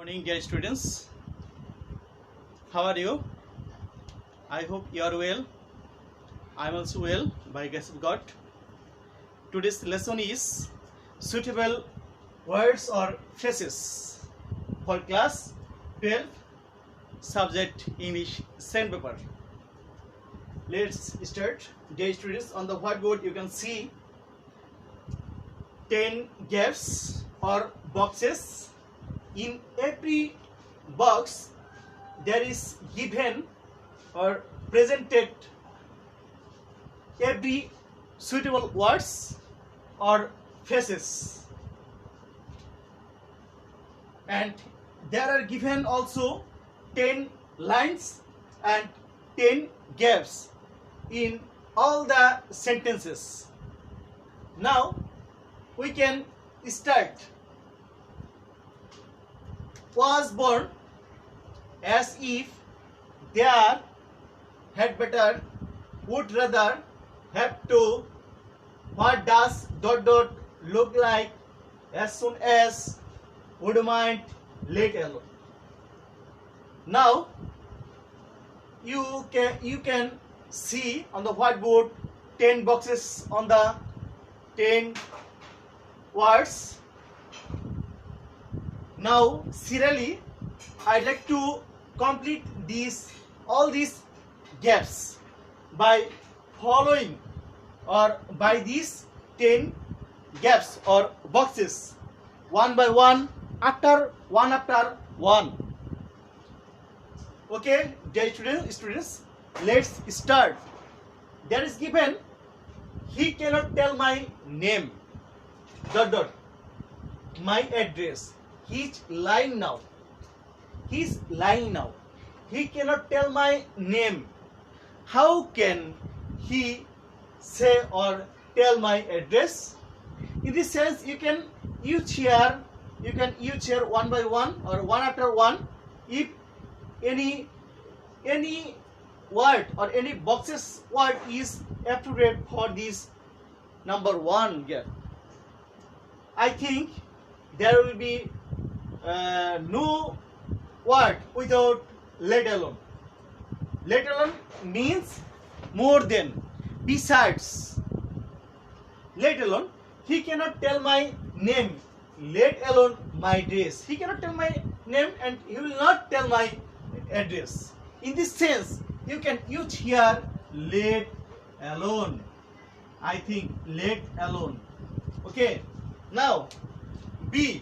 Morning, dear students. How are you? I hope you are well. I am also well by grace of God. Today's lesson is suitable words or phrases for class 12 subject English sandpaper. Let's start. Dear students, on the whiteboard you can see 10 gaps or boxes. In every box there is given or presented every suitable words or phrases, and there are given also 10 lines and 10 gaps in all the sentences. Now we can start. Was born as if there had better, would rather, have to, what does look like, as soon as, would mind, let alone. Now you can see on the whiteboard 10 boxes on the 10 words. Now serially I'd like to complete all these gaps by following or by these 10 gaps or boxes one by one after one. Okay, dear students, let's start. There is given, he cannot tell my name, my address. He's lying now. He cannot tell my name. How can he say or tell my address? In this sense, you can use here one by one or one after one. If any word or any boxes word is appropriate for this number one gap, I think there will be no word without let alone. Let alone means more than, besides. Let alone, he cannot tell my name, let alone my address. He cannot tell my name and he will not tell my address. In this sense, you can use here let alone. I think let alone. Okay. Now B.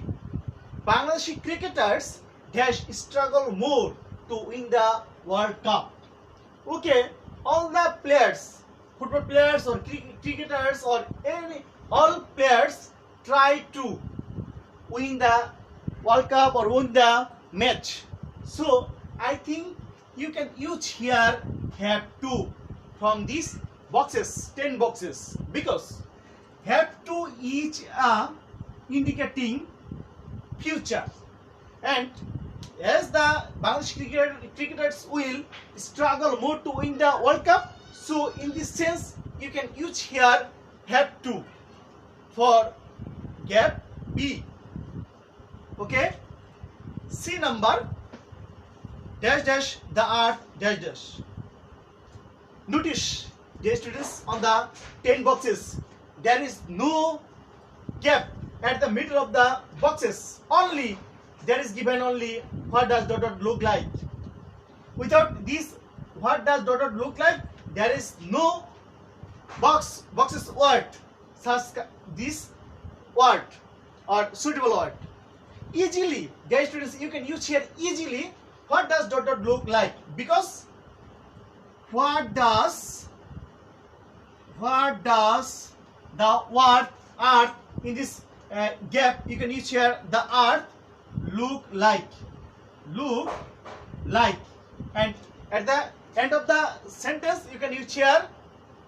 Bangladeshi cricketers struggle more to win the World Cup. Okay, all the players, football players or cricketers or all players try to win the World Cup or win the match. So I think you can use here have to from these boxes, 10 boxes, because have to each indicating future, and as the Bangladesh cricketers will struggle more to win the World Cup, so in this sense you can use here have to for gap B. Okay, C number dash dash the art dash dash. Notice, dear students, on the 10 boxes there is no gap at the middle of the boxes. Only there is given only what does look like. Without this what does look like, there is no boxes word such this word or suitable word. Easily, dear students, you can use here easily what does look like, because what does the word earth in this gap, you can use here the earth look like, and at the end of the sentence you can use here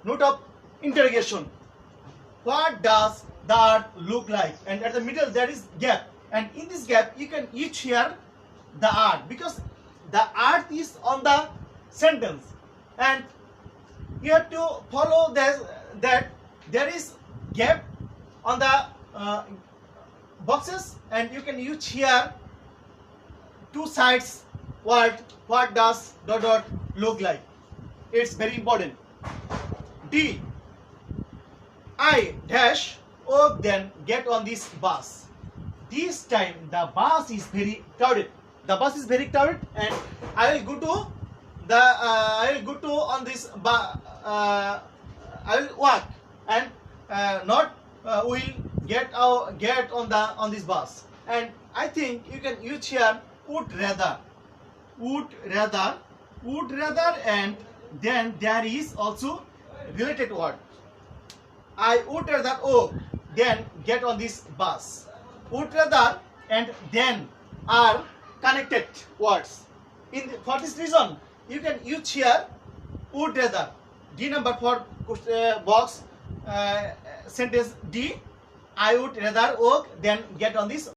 note of interrogation. What does the earth look like? And at the middle there is gap, and in this gap you can use here the earth, because the earth is on the sentence, and you have to follow that there is gap on the boxes, and you can use here two sides word, what does dot dot look like? It's very important. D. I dash oh then get on this bus. This time the bus is very crowded. The bus is very crowded, and I will go to the on this I will walk and not will get on this bus. And I think you can use here would rather, and then there is also related word. I would rather oh then get on this bus. Would rather and then are connected words. For this reason, you can use here would rather. D number 4 box sentence D. I would rather walk than get on this